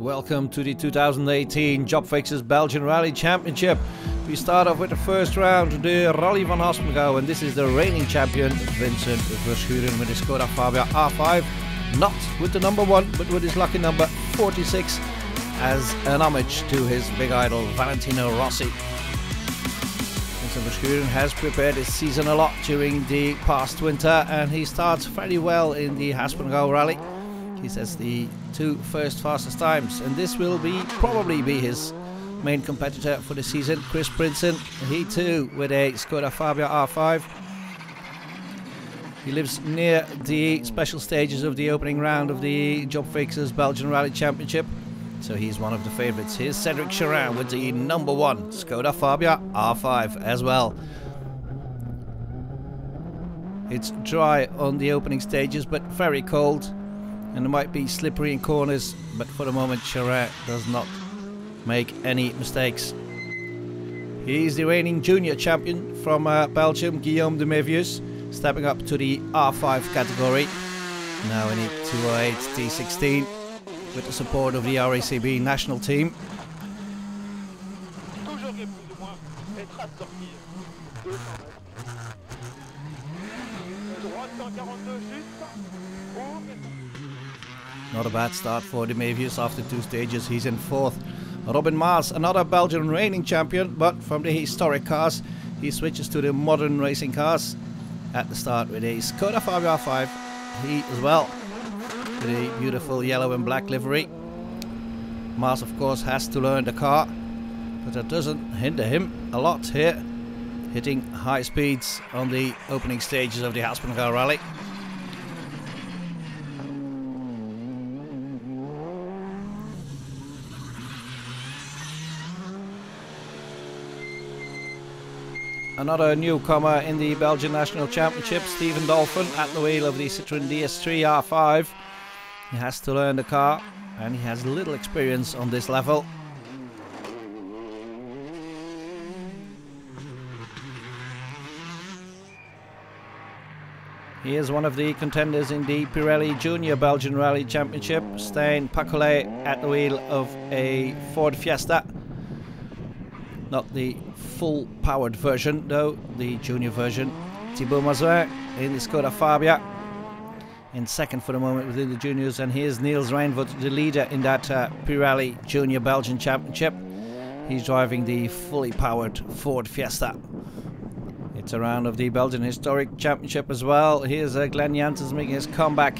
Welcome to the 2018 Jobfixers Belgian Rally Championship. We start off with the first round, the Rally van Haspengouw, and this is the reigning champion Vincent Verschuren with his Skoda Fabia R5. Not with the number 1, but with his lucky number 46 as an homage to his big idol Valentino Rossi. Vincent Verschuren has prepared his season a lot during the past winter, and he starts very well in the Haspengouw rally. He sets the 2 first fastest times, and this will probably be his main competitor for the season, Chris Prinsen. He too with a Skoda Fabia R5. He lives near the special stages of the opening round of the Jobfixers Belgian Rally Championship, so he's one of the favourites. Here's Cedric Charin with the number 1 Skoda Fabia R5 as well. It's dry on the opening stages, but very cold, and it might be slippery in corners, but for the moment Charin does not make any mistakes. He's the reigning junior champion from Belgium, Guillaume de Mévius, stepping up to the R5 category, now in the 208 T16 with the support of the RACB national team. Not a bad start for de Mévius after 2 stages. He's in 4th. Robin Maas, another Belgian reigning champion, but from the historic cars he switches to the modern racing cars at the start with a Skoda Fabia R5. He as well with a beautiful yellow and black livery. Maas of course has to learn the car, but that doesn't hinder him a lot here, hitting high speeds on the opening stages of the Haspengouw rally. Another newcomer in the Belgian National Championship, Steven Dolphin, at the wheel of the Citroën DS3 R5. He has to learn the car, and he has little experience on this level. He is one of the contenders in the Pirelli Junior Belgian Rally Championship. Stijn Pacolet at the wheel of a Ford Fiesta. Not the full powered version though, the junior version. Thibaut Mazin in the Skoda Fabia in 2nd for the moment within the juniors, and here's Niels Reinvoet, the leader in that Pirelli Junior Belgian Championship. He's driving the fully powered Ford Fiesta. It's a round of the Belgian Historic Championship as well. Here's Glenn Janssens making his comeback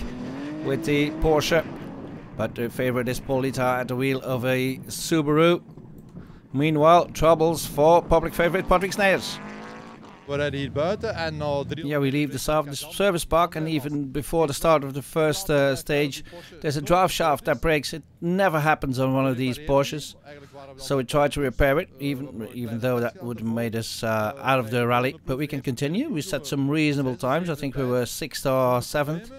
with the Porsche, but the favourite is Paul Litthaert at the wheel of a Subaru. Meanwhile, troubles for public favourite Patrick Snijers. Yeah, we leave the service park, and even before the start of the first stage, there's a drive shaft that breaks. It never happens on one of these Porsches, so we tried to repair it, even though that would have made us out of the rally. But we can continue. We set some reasonable times. I think we were 6th or 7th.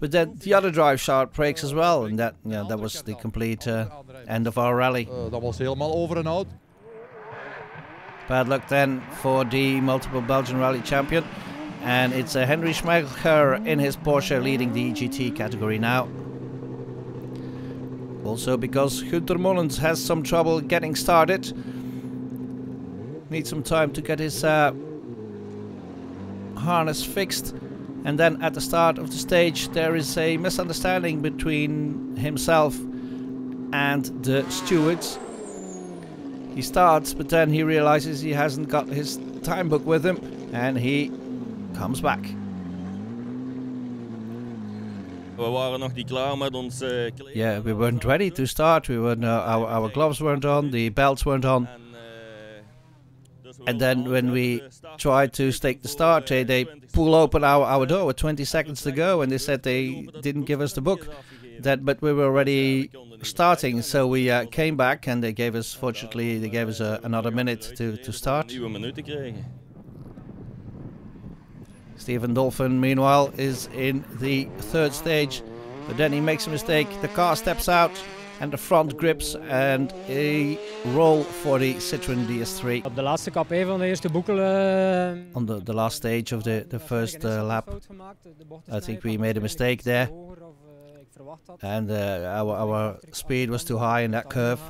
But then the other drive shaft breaks as well, and that was the complete end of our rally. Bad luck then for the multiple Belgian rally champion, and it's Henry Schmeichler in his Porsche leading the GT category now. Also because Gunther Mollens has some trouble getting started. Needs some time to get his harness fixed. And then at the start of the stage there is a misunderstanding between himself and the stewards. He starts, but then he realizes he hasn't got his time book with him, and he comes back. Yeah, we weren't ready to start. We weren't, our gloves weren't on, the belts weren't on. And then when we tried to take the start, they pull open our door with 20 seconds to go, and they said they didn't give us the book. But we were already starting, so we came back, and they gave us, fortunately, another minute to start. Steven Dolphin, meanwhile, is in the 3rd stage, but then he makes a mistake. The car steps out, and the front grips, and a roll for the Citroën DS3. Op de laatste kapé van de eerste boekel. On the last stage of the first lap, I think we made a mistake there. and our speed was too high in that curve.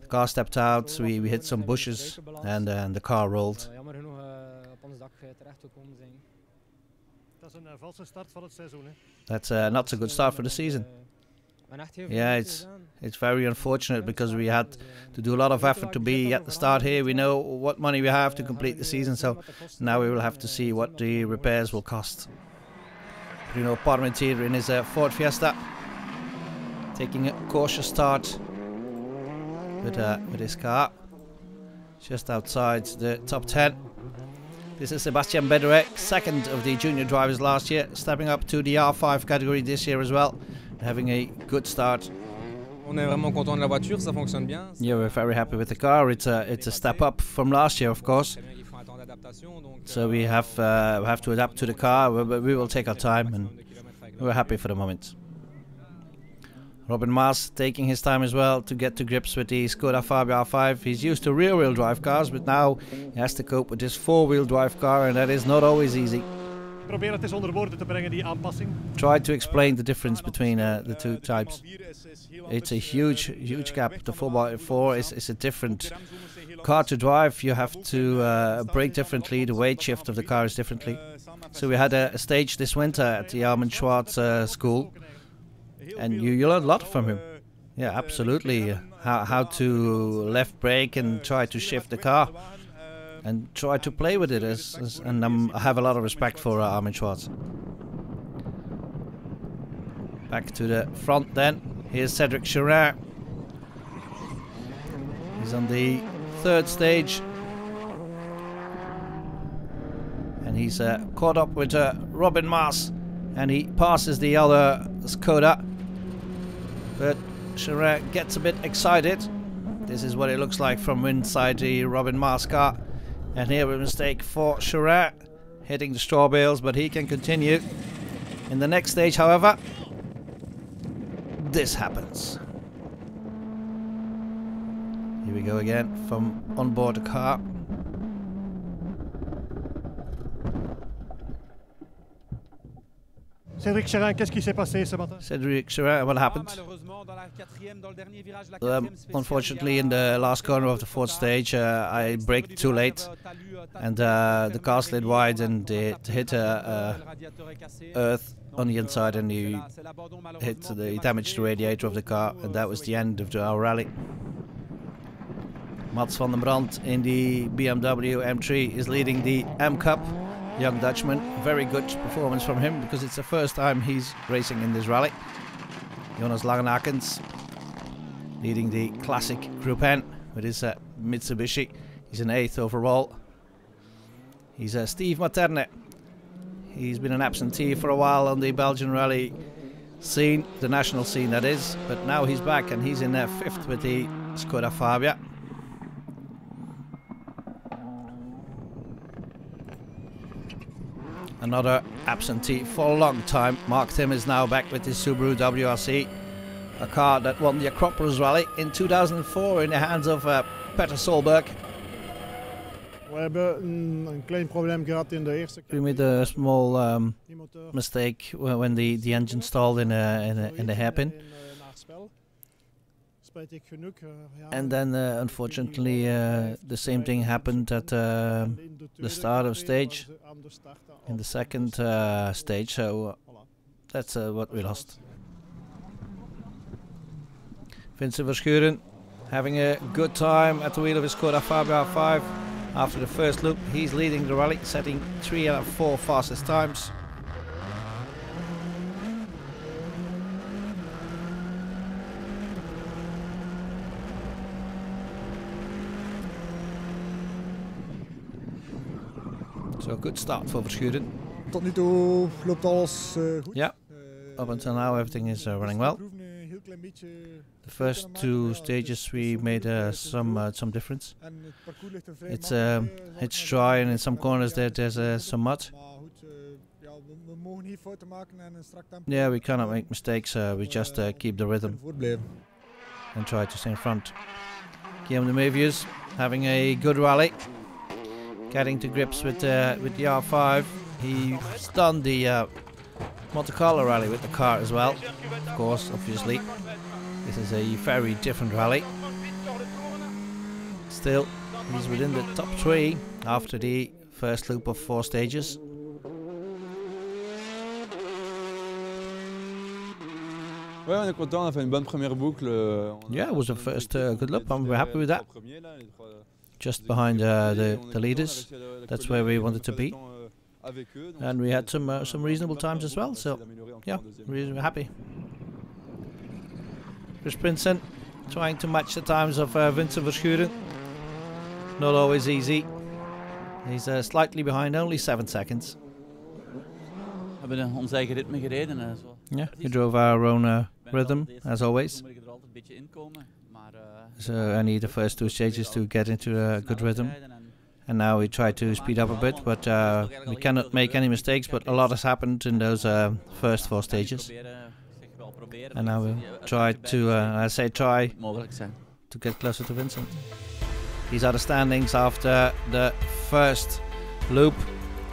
The car stepped out, we hit some bushes, and the car rolled. That's not so good start for the season. Yeah, it's very unfortunate because we had to do a lot of effort to be at the start here. We know what money we have to complete the season, so now we will have to see what the repairs will cost. Bruno Parmentier in his Ford Fiesta, taking a cautious start with his car, just outside the top 10. This is Sébastien Bedouet, second of the junior drivers last year, stepping up to the R5 category this year as well, having a good start. Yeah, we're very happy with the car. It's a step up from last year, of course. So we have to adapt to the car, but we will take our time, and we're happy for the moment. Robin Maas taking his time as well to get to grips with the Skoda Fabia R5. He's used to rear-wheel drive cars, but now he has to cope with this four-wheel drive car, and that is not always easy. Try to explain the difference between the two types. It's a huge gap. The 4x4 is a different car to drive. You have to brake differently. The weight shift of the car is differently. So we had a stage this winter at the Armin Schwartz school, and you learn a lot from him. Yeah, absolutely. How to left brake and try to shift the car and try to play with it. And I have a lot of respect for Armin Schwartz. Back to the front then. Here's Cedric Cherin. He's on the third stage. And he's caught up with Robin Maas. And he passes the other Skoda. But Cherin gets a bit excited. This is what it looks like from inside the Robin Maas car. And here a mistake for Cherin, hitting the straw bales, but he can continue. In the next stage, however, this happens. Here we go again from on board the car. Cédric Cherin, qu'est-ce qui s'est passé ce matin? Cédric Cherin, what happened? Unfortunately, in the last corner of the fourth stage, I braked too late, and the car slid wide, and it hit earth on the inside, and he damaged the radiator of the car, and that was the end of our rally. Mats van den Brand in the BMW M3 is leading the M Cup. Young Dutchman, very good performance from him because it's the first time he's racing in this rally. Jonas Langenakens leading the classic Group N with his Mitsubishi. He's an 8th overall. He's Steve Materne. He's been an absentee for a while on the Belgian rally scene, the national scene that is, but now he's back and he's in 5th with the Skoda Fabia. Another absentee for a long time. Mark Tim is now back with his Subaru WRC, a car that won the Acropolis Rally in 2004 in the hands of Peter Solberg. We made a small mistake when the engine stalled in the hairpin. And then unfortunately the same thing happened at the start of stage, in the second stage, so that's what we lost. Vincent Verschuren having a good time at the wheel of his Skoda Fabia R5. After the first loop, he's leading the rally, setting 3 out of 4 fastest times. So good start for Verschuren. Tot nu toe loopt alles goed. Yeah, up until now everything is running well. The first 2 stages we made some difference. It's dry and in some corners there's some mud. Yeah, we cannot make mistakes. We just keep the rhythm and try to stay in front. Guillaume de Mévius having a good rally, getting to grips with the R5. He's done the Monte Carlo rally with the car as well. Of course, obviously, this is a very different rally. Still, he's within the top 3 after the first loop of 4 stages. Ouais, on est content, on a fait une bonne première boucle. Yeah, it was the first good loop, and we're happy with that. Just behind the leaders, that's where we wanted to be. And we had some reasonable times as well, so yeah, we're happy. Chris Prinsen trying to match the times of Vincent Verschuren. Not always easy. He's slightly behind, only 7 seconds. We hebben ons eigen ritme gereden. Yeah, we drove our own rhythm, as always. So only the first 2 stages to get into a good rhythm. And now we try to speed up a bit, but we cannot make any mistakes, but a lot has happened in those first 4 stages. And now we'll try to, to get closer to Vincent. These are the standings after the first loop,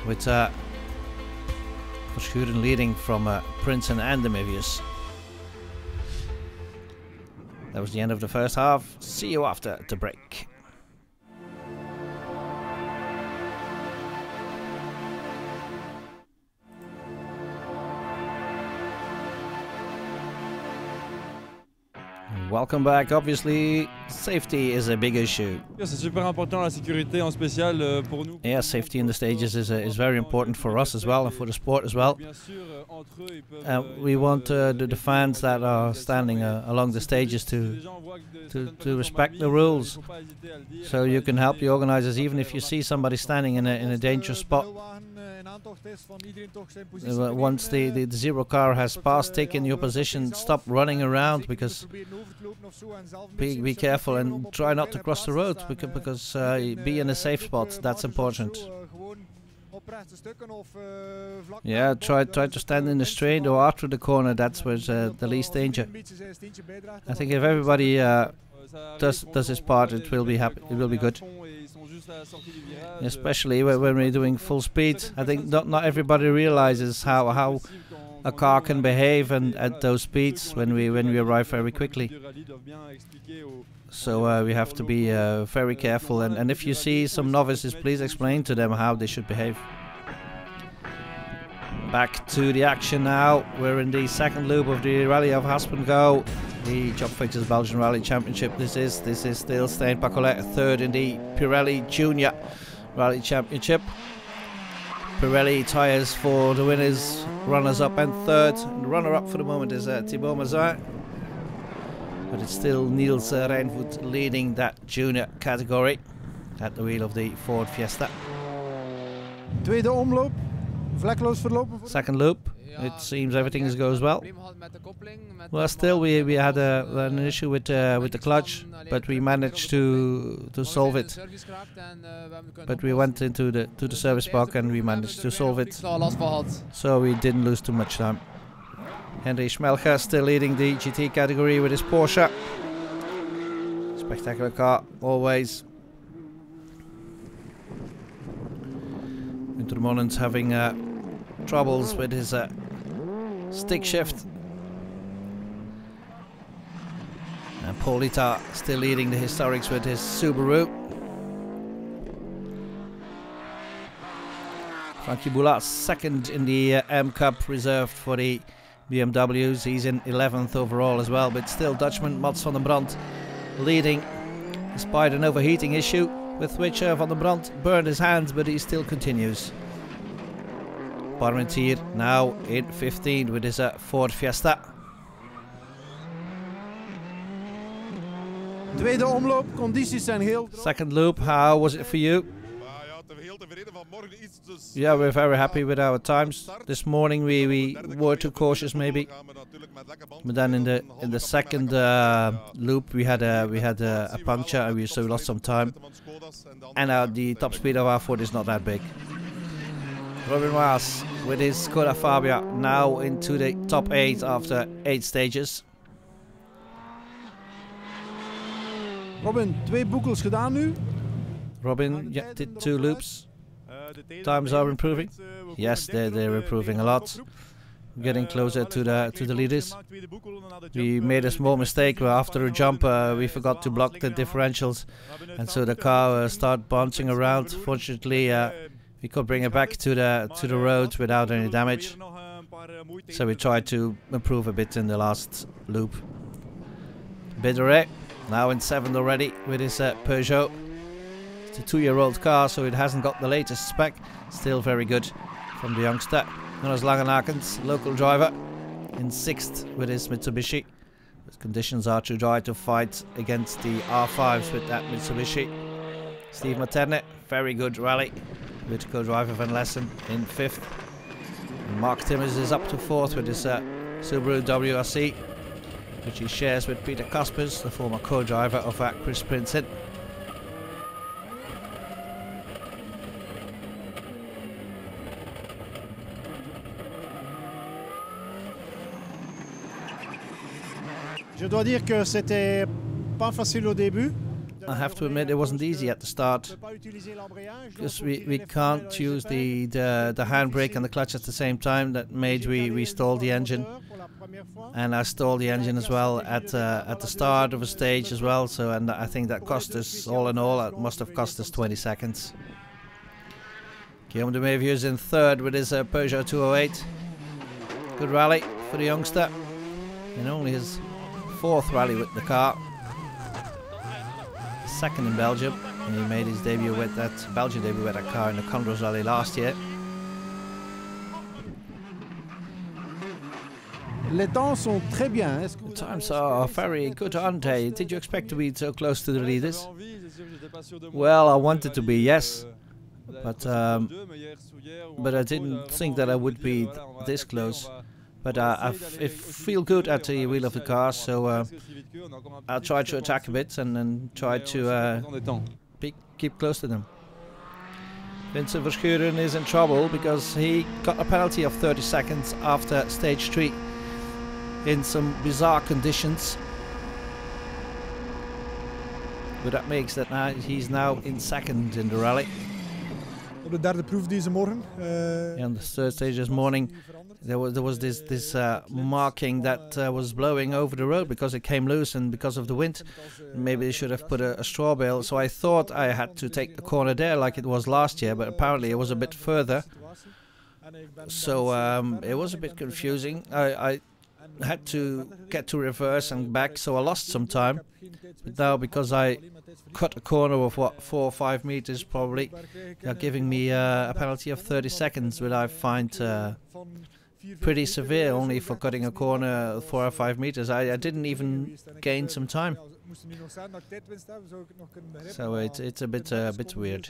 with Verschuren leading from Prinsen and Demivius. That was the end of the first half. See you after the break. Welcome back. Obviously, safety is a big issue. C'est super important la sécurité en spécial pour nous. Yeah, safety in the stages is very important for us as well and for the sport as well. We want the fans that are standing along the stages to respect the rules. So you can help the organizers even if you see somebody standing in a dangerous spot. Once the 0 car has passed, taken your position, stop running around, because be careful and try not to cross the road, because be in a safe spot. That's important. Yeah, try to stand in the straight or after the corner. That's where's the least danger. I think if everybody does his part, it will be happy. It will be good. Especially when we're doing full speed. I think not everybody realizes how a car can behave at those speeds when we arrive very quickly. So we have to be very careful, and if you see some novices, please explain to them how they should behave. Back to the action now. We're in the second loop of the Rally of Haspengouw, the Jobfixers Belgian Rally Championship. This is still Stijn Pacolet, 3rd in the Pirelli Junior Rally Championship. Pirelli tyres for the winners, runners-up and 3rd. And the runner-up for the moment is Thibaut Mazin. But it's still Niels Rijnvoet leading that junior category at the wheel of the Ford Fiesta. Tweede omloop, vlekkeloos verlopen. Second loop, it seems everything goes well. Well, still we had an issue with the clutch, but we managed to solve it. But we went into the service park and we managed to solve it. So we didn't lose too much time. Henry Schmelcher still leading the GT category with his Porsche. Spectacular car, always. Winter Monens having troubles with his stick shift. And Paulita still leading the historics with his Subaru. Frankie Boulat 2nd in the M Cup, reserved for the BMWs. He's in 11th overall as well, but still Dutchman Mats van den Brand leading, despite an overheating issue with which Van den Brand burned his hands, but he still continues. Parmentier now in 15th with his Ford Fiesta. Tweede omloop, condities zijn heel. Second loop, how was it for you? Yeah, we're very happy with our times. This morning we were too cautious maybe, but then in the second loop we had a puncture and so we lost some time. And the top speed of our Ford is not that big. Robin Maas with his Skoda Fabia now into the top 8 after 8 stages. Robin, 2 boekels gedaan nu. Robin, yeah, did 2 loops. Times are improving. Yes, they're improving a lot. getting closer to the leaders. We made a small mistake where after a jump we forgot to block the differentials, and so the car started bouncing around. Fortunately, we could bring it back to the road without any damage. So we tried to improve a bit in the last loop. Bideret now in 7th already with his Peugeot. It's a 2-year-old car, so it hasn't got the latest spec. Still very good from the youngster. Jonas Langenakens, local driver, in 6th with his Mitsubishi. The conditions are too dry to fight against the R5s with that Mitsubishi. Steve Materne, very good rally with co-driver Van Lessen in 5th. And Mark Timmers is up to 4th with his Subaru WRC, which he shares with Peter Kaspers, the former co-driver of Chris Prinsen. Je dois dire que c'était pas facile au début. I have to admit it wasn't easy at the start, because we can't use the handbrake and the clutch at the same time. That made we stall the engine, and I stalled the engine as well at the start of a stage as well. So, and I think that cost us, all in all, it must have cost us 20 seconds. Guillaume de Mevieux is in 3rd with his Peugeot 208. Good rally for the youngster, and only his 4th rally with the car. 2nd in Belgium, and he made his debut with that Belgian debut with that car in the Condors Rally last year. Les temps sont très bien. The times are very good, aren't they? Did you expect to be so close to the leaders? Well, I wanted to be, yes, but I didn't think that I would be this close. But I feel good at the wheel of the car, so I'll try to attack a bit and then try to keep close to them. Vincent Verschuren is in trouble because he got a penalty of 30 seconds after stage 3 in some bizarre conditions. But that makes that he's now in 2nd in the rally. Op de derde proef deze morgen. On the 3rd stage this morning, there was this marking that was blowing over the road because it came loose and because of the wind. Maybe they should have put a straw bale. So I thought I had to take the corner there like it was last year, but apparently it was a bit further. So it was a bit confusing. I had to get to reverse and back, so I lost some time. But now, because I cut a corner of what, 4 or 5 meters probably, they're giving me a penalty of 30 seconds, which I find pretty severe, only for cutting a corner 4 or 5 meters. I didn't even gain some time, so it's a bit weird.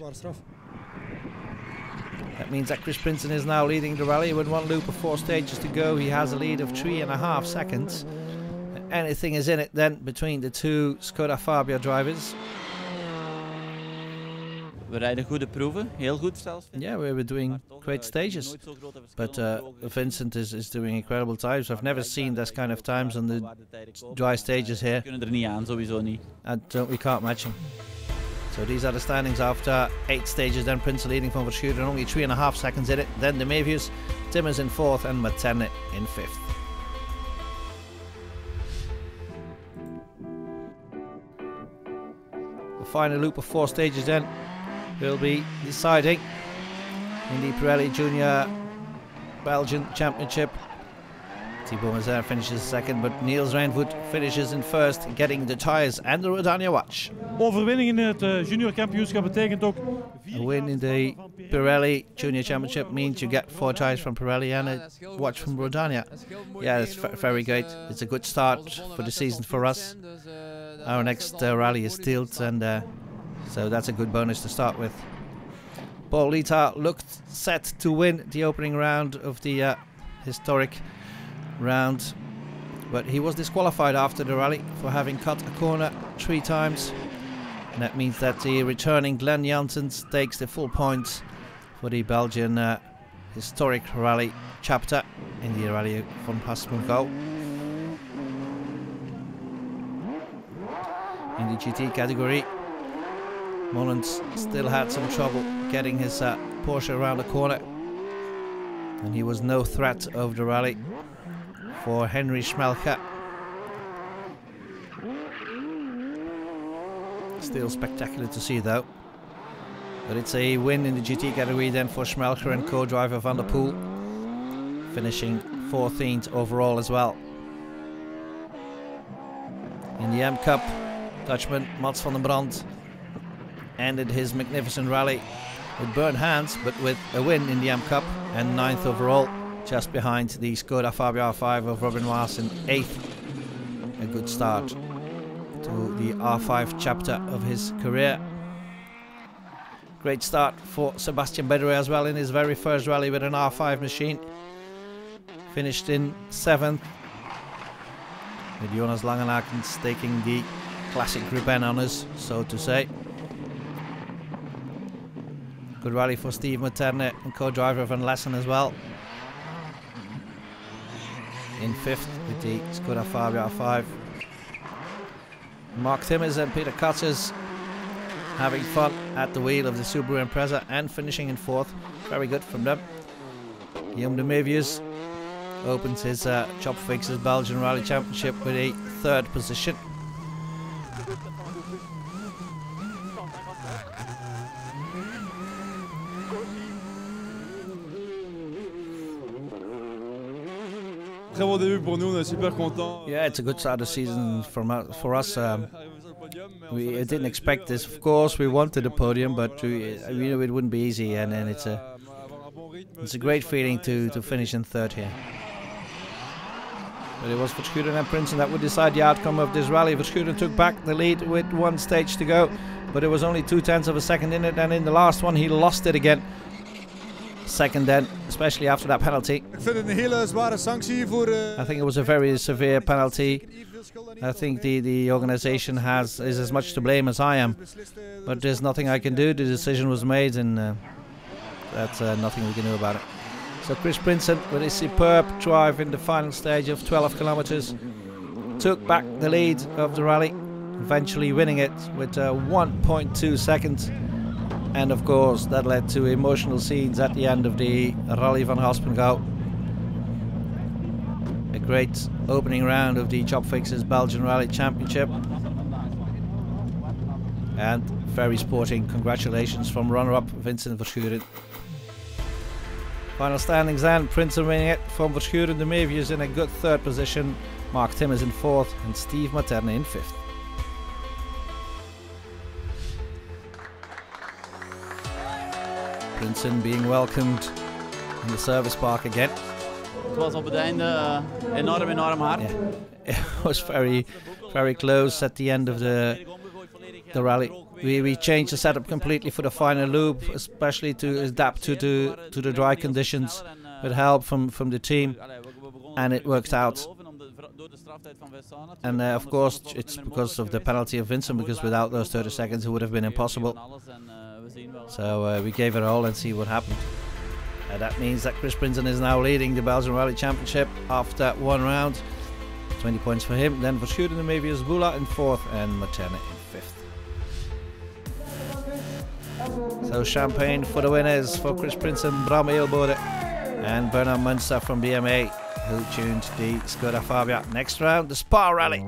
That means that Chris Prinsen is now leading the rally with 1 loop of 4 stages to go. He has a lead of 3.5 seconds. Anything is in it then between the 2 Skoda Fabia drivers. We rijden goede proeven, heel goed zelfs. Yeah, we were doing great stages, but Vincent is doing incredible times. I've never seen this kind of times on the dry stages here. We kunnen er niet aan, sowieso niet. And we can't match him. So these are the standings after 8 stages. Then Prinsen leading from Verschuren, only 3.5 seconds in it. Then de Mevius, Timmers in 4th and Materne in 5th. The final loop of 4 stages then will be deciding in the Pirelli Junior Belgian Championship. Thibaut Mazer finishes 2nd, but Niels Reinvoet finishes in 1st, getting the tyres and the Rodania watch. Overwinning in het junior kampioenschap betekent ook... A win in the Pirelli Junior Championship means you get 4 tyres from Pirelli and a watch from Rodania. Yeah, it's very great. It's a good start for the season for us. Our next rally is Tielt, and so that's a good bonus to start with. Paul Lita looked set to win the opening round of the historic round, but he was disqualified after the rally for having cut a corner 3 times, and that means that the returning Glenn Janssens takes the full points for the Belgian historic rally chapter in the rally from Haspengouw. In the GT category, Mullins still had some trouble getting his Porsche around the corner. And he was no threat of the rally for Henry Schmelke. Still spectacular to see though. But it's a win in the GT category then for Schmelke and co-driver Van der Poel, finishing 14th overall as well. In the M Cup, Dutchman Mats van den Brand ended his magnificent rally with burnt hands, but with a win in the M Cup and 9th overall, just behind the Skoda Fabia R5 of Robin Waas in 8th. A good start to the R5 chapter of his career. Great start for Sebastian Bedre as well in his very first rally with an R5 machine. Finished in 7th, with Jonas Langenhaken taking the classic Group N honours, so to say. Good rally for Steve Materne and co-driver Van Lessen as well. In 5th with the Skoda Fabia R5. Mark Timmers and Peter Katzers having fun at the wheel of the Subaru Impreza and finishing in 4th. Very good from them. Guillaume de Mevius opens his Jobfixers Belgian Rally Championship with a 3rd position. Très bon début pour nous, on est super contents. Yeah, it's a good start of the season for us. We didn't expect this. Of course, we wanted a podium, but we knew it wouldn't be easy. And then it's a great feeling to finish in 3rd here. But it was Verschuren and Prinsen that would decide the outcome of this rally. Verschuren took back the lead with 1 stage to go, but it was only 0.2 of a second in it, and in the last one he lost it again. Second then, especially after that penalty. I think it was a very severe penalty. I think the organization is as much to blame as I am, but there's nothing I can do. The decision was made, and that's nothing we can do about it. So Chris Prinsen, with a superb drive in the final stage of 12 kilometers, took back the lead of the rally, eventually winning it with 1.2 seconds. And of course that led to emotional scenes at the end of the Rally van Haspengouw. A great opening round of the Jobfixers Belgian Rally Championship. And very sporting congratulations from runner-up Vincent Verschuren. Final standings then, Prinsen winning it from Verschuren, de Mevius in a good 3rd position, Mark Timmers in 4th and Steve Materne in 5th. Prinsen being welcomed in the service park again. Het was op het einde enorm hard. Yeah. It was very close at the end of the rally. We changed the setup completely for the final loop, especially to adapt to the dry conditions with help from the team, and it worked out. And of course it's because of the penalty of Vincent, because without those 30 seconds it would have been impossible. So we gave it a all and see what happened. That means that Chris Prinsen is now leading the Belgian Rally Championship after 1 round. 20 points for him. Then Verschuren de Mevius Bula in 4th and Materne in 5th. So champagne for the winners for Chris Prinsen, Bram Eelbode and Bernard Munster from BMA, who tuned the Skoda Fabia. Next round, the Spa Rally.